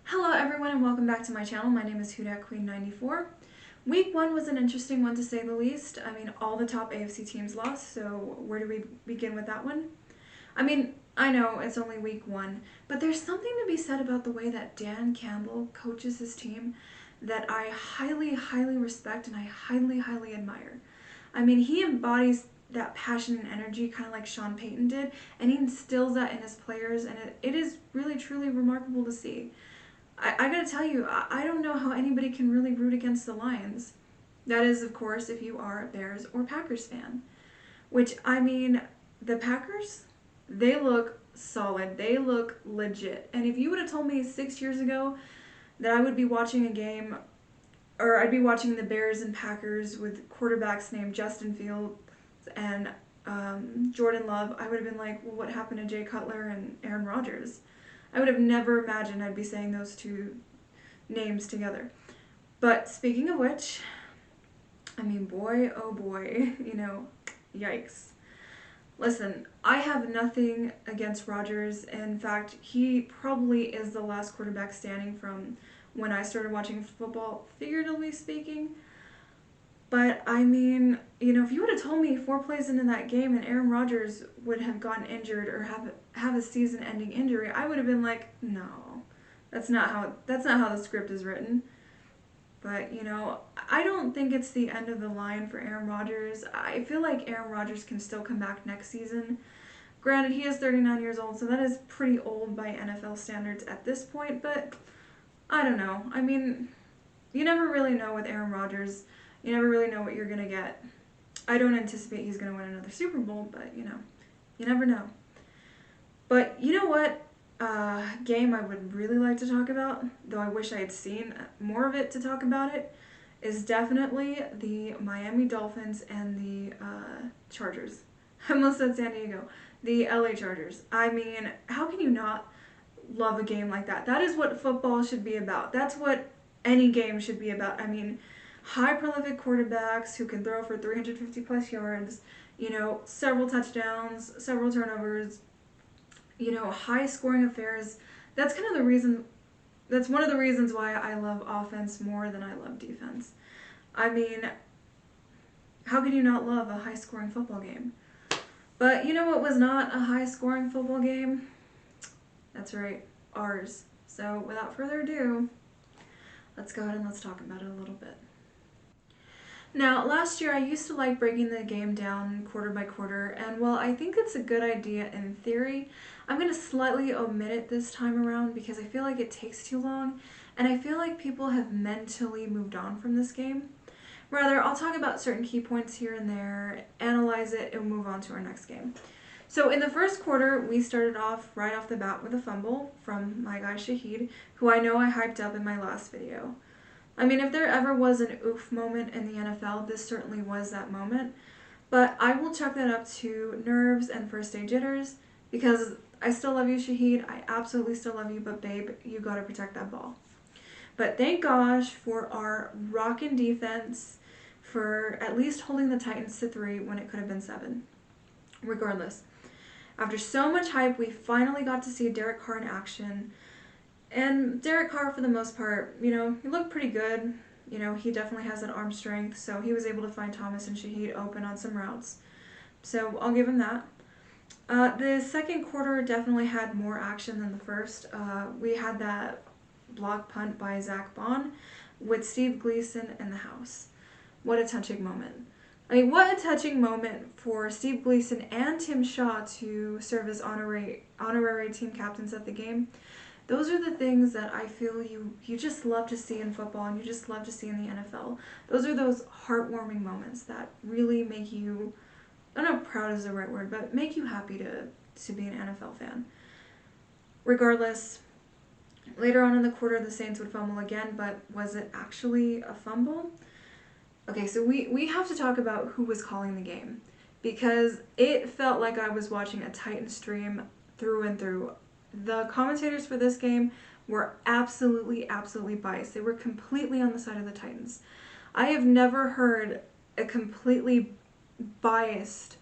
Hello everyone and welcome back to my channel. My name is HudatQueen94. Week 1 was an interesting one to say the least. I mean, all the top AFC teams lost, so where do we begin with that one? I know it's only week 1, but there's something to be said about the way that Dan Campbell coaches his team that I highly, highly respect and I highly, highly admire. I mean, he embodies that passion and energy kind of like Sean Payton did, and he instills that in his players, and it is really, truly remarkable to see. I gotta tell you, I don't know how anybody can really root against the Lions. That is, of course, if you are a Bears or Packers fan. Which, I mean, the Packers, they look solid. They look legit. And if you would have told me 6 years ago that I would be watching a game, or I'd be watching the Bears and Packers with quarterbacks named Justin Fields and Jordan Love, I would have been like, well, what happened to Jay Cutler and Aaron Rodgers? I would have never imagined I'd be saying those two names together. But speaking of which, I mean, boy, oh boy, yikes. Listen, I have nothing against Rodgers. In fact, he probably is the last quarterback standing from when I started watching football, figuratively speaking. But, I mean, if you would have told me 4 plays into that game and Aaron Rodgers would have gotten injured or have a season-ending injury, I would have been like, no, that's not how the script is written. But, I don't think it's the end of the line for Aaron Rodgers. I feel like Aaron Rodgers can still come back next season. Granted, he is 39 years old, so that is pretty old by NFL standards at this point, but I don't know. I mean, you never really know with Aaron Rodgers. You never really know what you're going to get. I don't anticipate he's going to win another Super Bowl, but, you never know. But you know what game I would really like to talk about, though I wish I had seen more of it to talk about it, is definitely the Miami Dolphins and the Chargers. I almost said San Diego. The LA Chargers. I mean, how can you not love a game like that? That is what football should be about. That's what any game should be about. I mean, high prolific quarterbacks who can throw for 350 plus yards, several touchdowns, several turnovers, high scoring affairs. That's one of the reasons why I love offense more than I love defense. I mean, how can you not love a high scoring football game? But you know what was not a high scoring football game? That's right, ours. So without further ado, let's go ahead and let's talk about it a little bit. Now, last year I used to like breaking the game down quarter by quarter, and while I think it's a good idea in theory, I'm going to slightly omit it this time around because I feel like it takes too long, and I feel like people have mentally moved on from this game. Rather, I'll talk about certain key points here and there, analyze it, and move on to our next game. So in the first quarter, we started off right off the bat with a fumble from my guy Shahid, who I know I hyped up in my last video. I mean, if there ever was an oof moment in the NFL, this certainly was that moment. But I will chalk that up to nerves and first day jitters because I still love you, Shahid. I absolutely still love you, but babe, you gotta protect that ball. But thank gosh for our rockin' defense for at least holding the Titans to 3 when it could have been 7. Regardless, after so much hype, we finally got to see Derek Carr in action. And Derek Carr, for the most part, he looked pretty good. He definitely has that arm strength, so he was able to find Thomas and Shahid open on some routes. So I'll give him that. The second quarter definitely had more action than the first. We had that block punt by Zach Bond with Steve Gleason in the house. What a touching moment. I mean, what a touching moment for Steve Gleason and Tim Shaw to serve as honorary team captains at the game. Those are the things that I feel you just love to see in football and you just love to see in the NFL. Those are those heartwarming moments that really make you, I don't know if proud is the right word, but make you happy to be an NFL fan. Regardless, later on in the quarter the Saints would fumble again, but was it actually a fumble? Okay, so we have to talk about who was calling the game because it felt like I was watching a Titan stream through and through. The commentators for this game were absolutely, absolutely biased. They were completely on the side of the Titans. I have never heard a completely biased...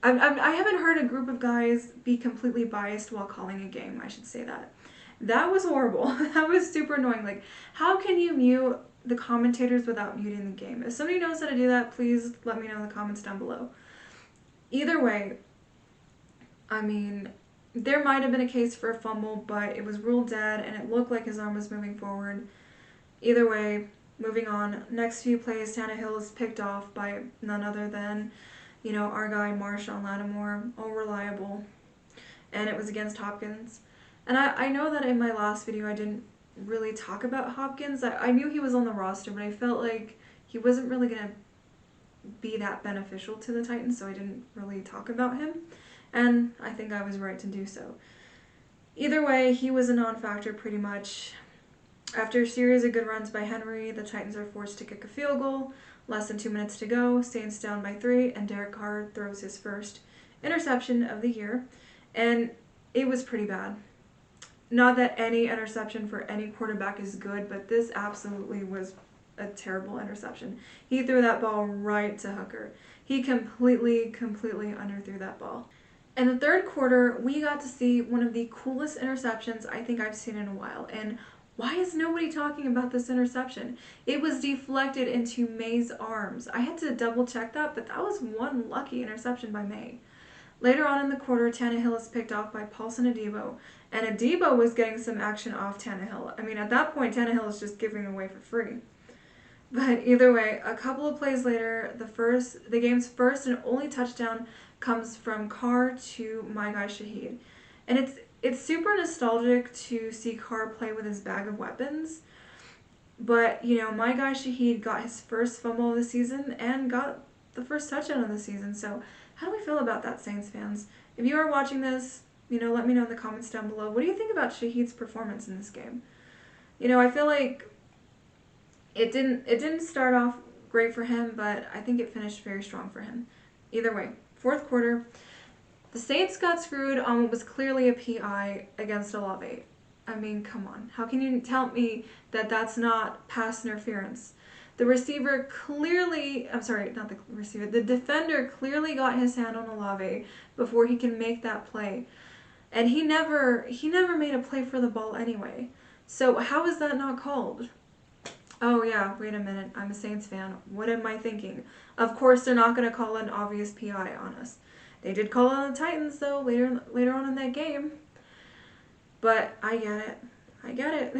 I haven't heard a group of guys be completely biased while calling a game, I should say that. That was horrible. That was super annoying. Like, how can you mute the commentators without muting the game? If somebody knows how to do that, please let me know in the comments down below. Either way, I mean, there might have been a case for a fumble, but it was ruled dead and it looked like his arm was moving forward. Either way, moving on. Next few plays, Tannehill is picked off by none other than, our guy Marshawn Lattimore, all reliable. And it was against Hopkins. And I know that in my last video I didn't really talk about Hopkins. I knew he was on the roster, but I felt like he wasn't really going to be that beneficial to the Titans, so I didn't really talk about him. And I think I was right to do so. Either way, he was a non-factor pretty much. After a series of good runs by Henry, the Titans are forced to kick a field goal. Less than 2 minutes to go, Saints down by 3, and Derek Carr throws his first interception of the year. And it was pretty bad. Not that any interception for any quarterback is good, but this absolutely was a terrible interception. He threw that ball right to Hooker. He completely underthrew that ball. In the third quarter, we got to see one of the coolest interceptions I think I've seen in a while. And why is nobody talking about this interception? It was deflected into May's arms. I had to double check that, but that was one lucky interception by May. Later on in the quarter, Tannehill is picked off by Paulson Adebo, and Adebo was getting some action off Tannehill. I mean, at that point, Tannehill is just giving away for free. But either way, a couple of plays later, the game's first and only touchdown comes from Carr to my guy Shaheed. And it's super nostalgic to see Carr play with his bag of weapons. But, my guy Shaheed got his first fumble of the season and got the first touchdown of the season. So how do we feel about that, Saints fans? If you are watching this, let me know in the comments down below. What do you think about Shaheed's performance in this game? I feel like it didn't start off great for him, but I think it finished very strong for him. Either way, fourth quarter, the Saints got screwed on what was clearly a PI against Olave. I mean, come on. How can you tell me that that's not pass interference? The receiver clearly, the defender clearly got his hand on Olave before he can make that play. And he never made a play for the ball anyway. So how is that not called? Oh yeah, wait a minute, I'm a Saints fan. What am I thinking? Of course they're not going to call an obvious PI on us. They did call it on the Titans though later on in that game. But I get it.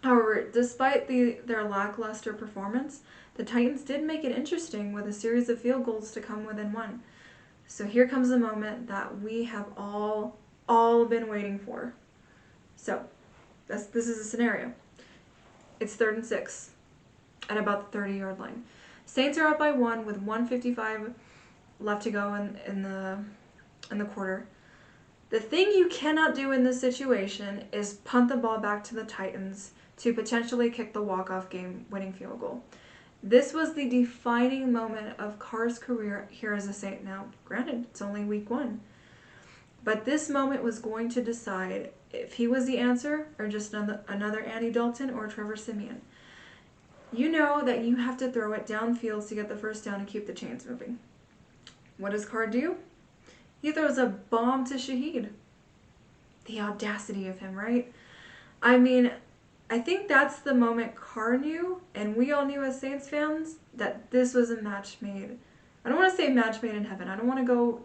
However, despite their lackluster performance, the Titans did make it interesting with a series of field goals to come within one. So here comes the moment that we have all been waiting for. So this is a scenario. It's 3rd and 6 at about the 30-yard line. Saints are up by 1 with 1:55 left to go in the quarter. The thing you cannot do in this situation is punt the ball back to the Titans to potentially kick the walk-off game-winning field goal. This was the defining moment of Carr's career here as a Saint. Now, granted, it's only week 1. But this moment was going to decide if he was the answer or just another Andy Dalton or Trevor Siemian. You know that you have to throw it downfield to get the first down and keep the chains moving. What does Carr do? He throws a bomb to Shaheed. The audacity of him, right? I mean, I think that's the moment Carr knew, and we all knew as Saints fans, that this was a match made. I don't want to say match made in heaven. I don't want to go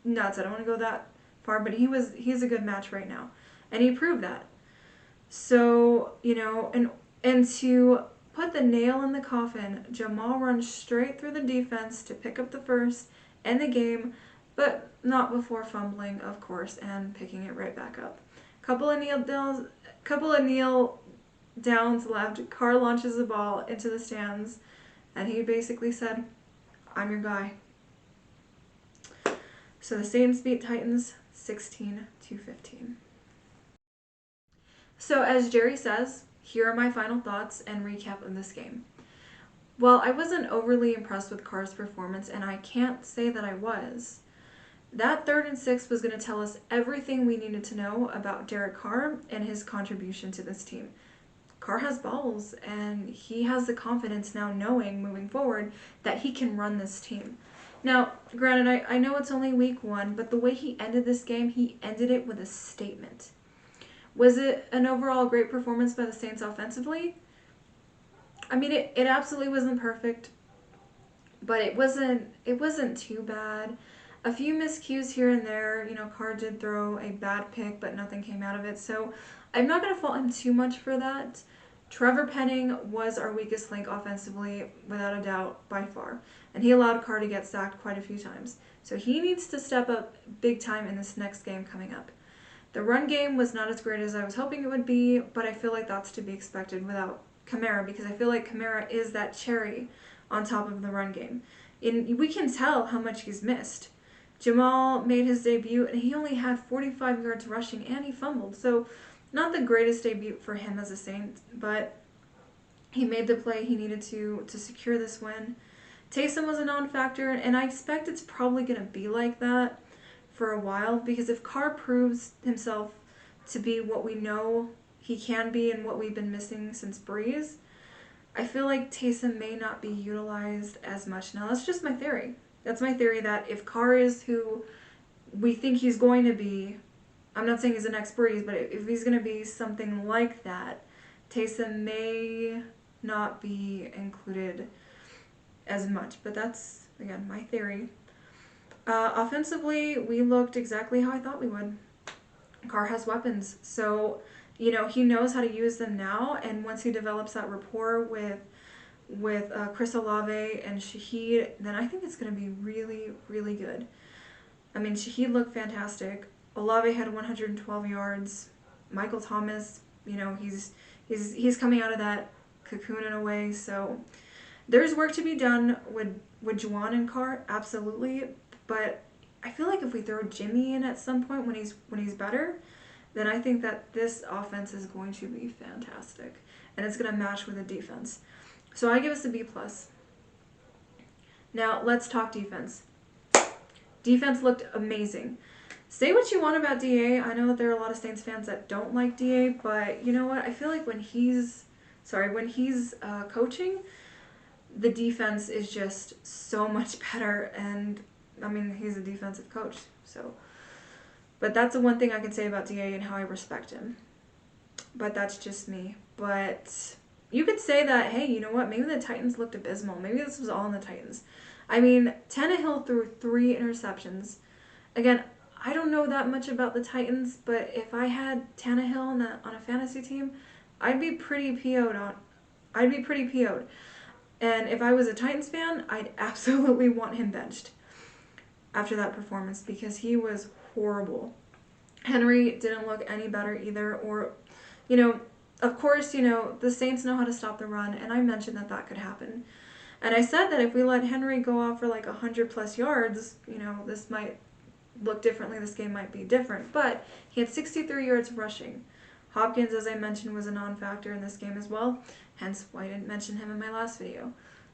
nuts. I don't want to go that far, but he's a good match right now. And he proved that. So, and to put the nail in the coffin, Jamal runs straight through the defense to pick up the first and the game, but not before fumbling, of course, and picking it right back up. Couple of kneel downs left. Carr launches the ball into the stands, and he basically said, "I'm your guy." So the Saints beat Titans 16-15. So as Jerry says, here are my final thoughts and recap of this game. While I wasn't overly impressed with Carr's performance, and I can't say that I was, that 3rd and 6 was going to tell us everything we needed to know about Derek Carr and his contribution to this team. Carr has balls, and he has the confidence now knowing moving forward that he can run this team. Now, granted, I know it's only week 1, but the way he ended this game, he ended it with a statement. Was it an overall great performance by the Saints offensively? I mean, it absolutely wasn't perfect, but it wasn't too bad. A few miscues here and there. Carr did throw a bad pick, but nothing came out of it. So I'm not going to fault him too much for that. Trevor Penning was our weakest link offensively, without a doubt, by far. And he allowed Carr to get sacked quite a few times. So he needs to step up big time in this next game coming up. The run game was not as great as I was hoping it would be, but I feel like that's to be expected without Kamara, because I feel like Kamara is that cherry on top of the run game. And we can tell how much he's missed. Jamal made his debut, and he only had 45 yards rushing, and he fumbled. So not the greatest debut for him as a Saint, but he made the play he needed to secure this win. Taysom was a non-factor, and I expect it's probably going to be like that for a while, because if Carr proves himself to be what we know he can be and what we've been missing since Breeze, I feel like Taysom may not be utilized as much. Now, that's just my theory. That's my theory, that if Carr is who we think he's going to be, I'm not saying he's the next Breeze, but if he's going to be something like that, Taysom may not be included as much. But that's, again, my theory. Offensively, we looked exactly how I thought we would. Carr has weapons, so he knows how to use them now, and once he develops that rapport with Chris Olave and Shaheed, then I think it's going to be really, really good. I mean, Shaheed looked fantastic. Olave had 112 yards. Michael Thomas, he's coming out of that cocoon in a way, so there's work to be done with Juwan and Carr, absolutely. But I feel like if we throw Jimmy in at some point when he's better, then I think that this offense is going to be fantastic, and it's going to match with the defense. So I give us a B+. Now let's talk defense. Defense looked amazing. Say what you want about DA. I know that there are a lot of Saints fans that don't like DA, but you know what? I feel like when he's coaching, the defense is just so much better, and I mean, he's a defensive coach, so. But that's the one thing I can say about DA and how I respect him. But that's just me. But you could say that, hey, you know what? Maybe the Titans looked abysmal. Maybe this was all in the Titans. I mean, Tannehill threw 3 interceptions. Again, I don't know that much about the Titans, but if I had Tannehill on a fantasy team, I'd be pretty PO'd. And if I was a Titans fan, I'd absolutely want him benched after that performance, because he was horrible. Henry didn't look any better either. Or, of course, the Saints know how to stop the run, and I mentioned that could happen. And I said that if we let Henry go off for like 100+ yards, this might look differently. This game might be different. But he had 63 yards rushing. Hopkins, as I mentioned, was a non-factor in this game as well. Hence why I didn't mention him in my last video.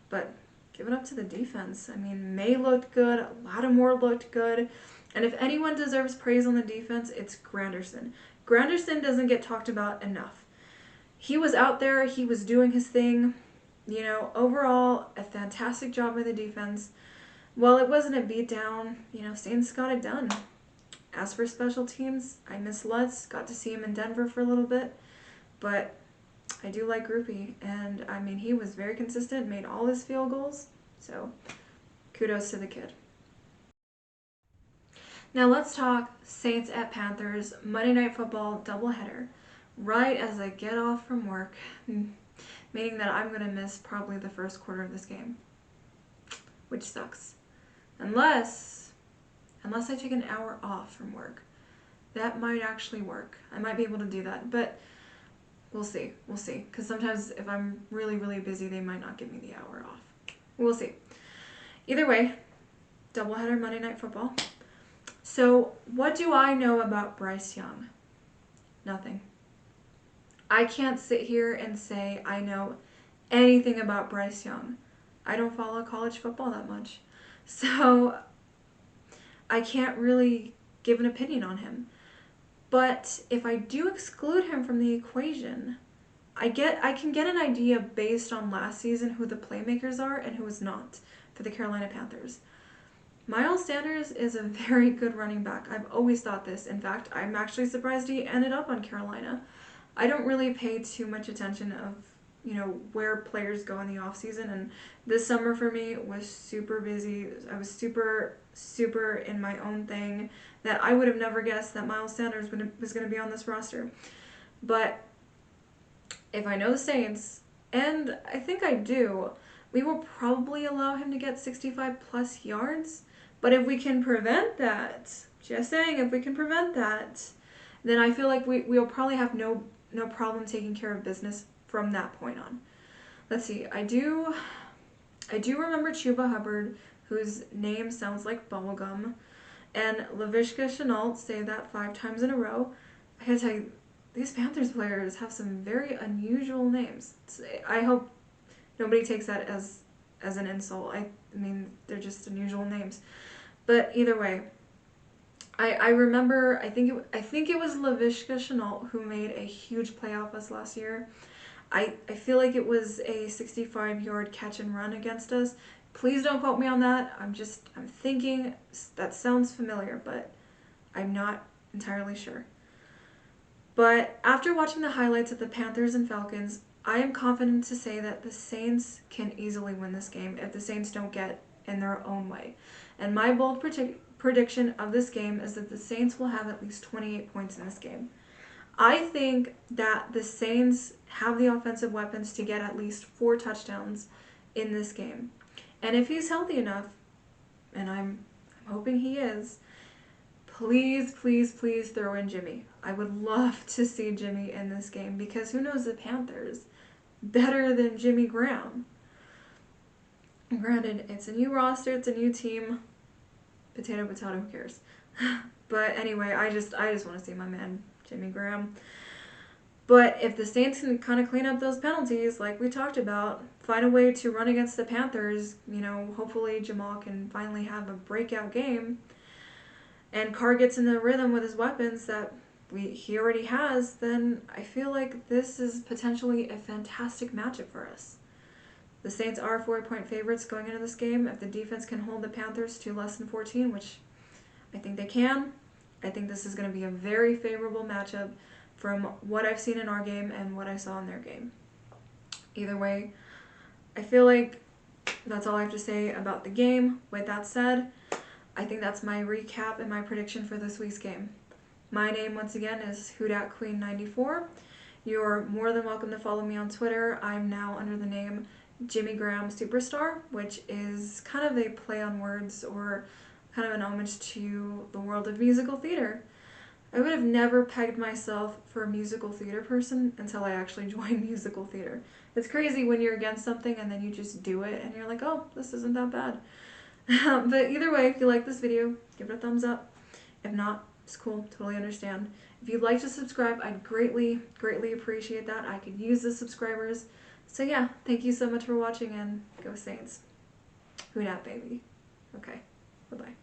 But give it up to the defense. I mean, May looked good. Lattimore looked good. And if anyone deserves praise on the defense, it's Granderson. Granderson doesn't get talked about enough. He was out there. He was doing his thing. Overall, a fantastic job by the defense. While it wasn't a beatdown, Saints got it done. As for special teams, I miss Lutz. Got to see him in Denver for a little bit. But I do like Groupie. And, I mean, he was very consistent, made all his field goals. So, kudos to the kid. Now let's talk Saints at Panthers, Monday Night Football doubleheader. Right as I get off from work, meaning that I'm going to miss probably the first quarter of this game, which sucks. Unless I take an hour off from work. That might actually work. I might be able to do that, but we'll see. We'll see. Because sometimes if I'm really, really busy, they might not give me the hour off. We'll see. Either way, doubleheader Monday Night Football. So, what do I know about Bryce Young? Nothing. I can't sit here and say I know anything about Bryce Young. I don't follow college football that much. So, I can't really give an opinion on him. But if I do exclude him from the equation, I can get an idea based on last season who the playmakers are and who is not for the Carolina Panthers. Miles Sanders is a very good running back. I've always thought this. In fact, I'm actually surprised he ended up on Carolina. I don't really pay too much attention of, where players go in the offseason, and this summer for me was super busy. I was super, super in my own thing that I would have never guessed that Miles Sanders was going to be on this roster. But if I know the Saints, and I think I do, we will probably allow him to get 65 plus yards. But if we can prevent that, just saying, if we can prevent that, then I feel like we'll probably have no problem taking care of business from that point on. Let's see. I do remember Chuba Hubbard, whose name sounds like bubblegum, and Laviska Shenault say that 5 times in a row. I gotta tell you, these Panthers players have some very unusual names. I hope nobody takes that as an insult. I mean, they're just unusual names. But either way, I remember, I think it was Laviska Shenault who made a huge play off us last year. I feel like it was a 65-yard catch and run against us. Please don't quote me on that. I'm thinking that sounds familiar, but I'm not entirely sure. But after watching the highlights of the Panthers and Falcons, I am confident to say that the Saints can easily win this game if the Saints don't get in their own way. And my bold prediction of this game is that the Saints will have at least 28 points in this game. I think that the Saints have the offensive weapons to get at least 4 touchdowns in this game. And if he's healthy enough, and I'm hoping he is, please, please, please throw in Jimmy. I would love to see Jimmy in this game because who knows the Panthers better than Jimmy Graham? Granted, it's a new roster, it's a new team. Potato, potato, who cares? But anyway, I just want to see my man Jimmy Graham. But if the Saints can kind of clean up those penalties, like we talked about, find a way to run against the Panthers, hopefully Jamal can finally have a breakout game, and Carr gets in the rhythm with his weapons that he already has, then I feel like this is potentially a fantastic matchup for us. The Saints are 4-point favorites going into this game. If the defense can hold the Panthers to less than 14, which I think they can, I think this is going to be a very favorable matchup from what I've seen in our game and what I saw in their game. Either way, I feel like that's all I have to say about the game. With that said, I think that's my recap and my prediction for this week's game. My name, once again, is HoodatQueen94. You're more than welcome to follow me on Twitter. I'm now under the name Jimmy Graham Superstar, which is kind of a play on words or kind of an homage to the world of musical theater. I would have never pegged myself for a musical theater person until I actually joined musical theater. It's crazy when you're against something and then you just do it and you're like, oh, this isn't that bad. But either way, if you like this video, give it a thumbs up. If not, it's cool, totally understand. If you'd like to subscribe, I'd greatly, greatly appreciate that. I could use the subscribers. So yeah, thank you so much for watching and go Saints. Who dat, baby? Okay, bye-bye.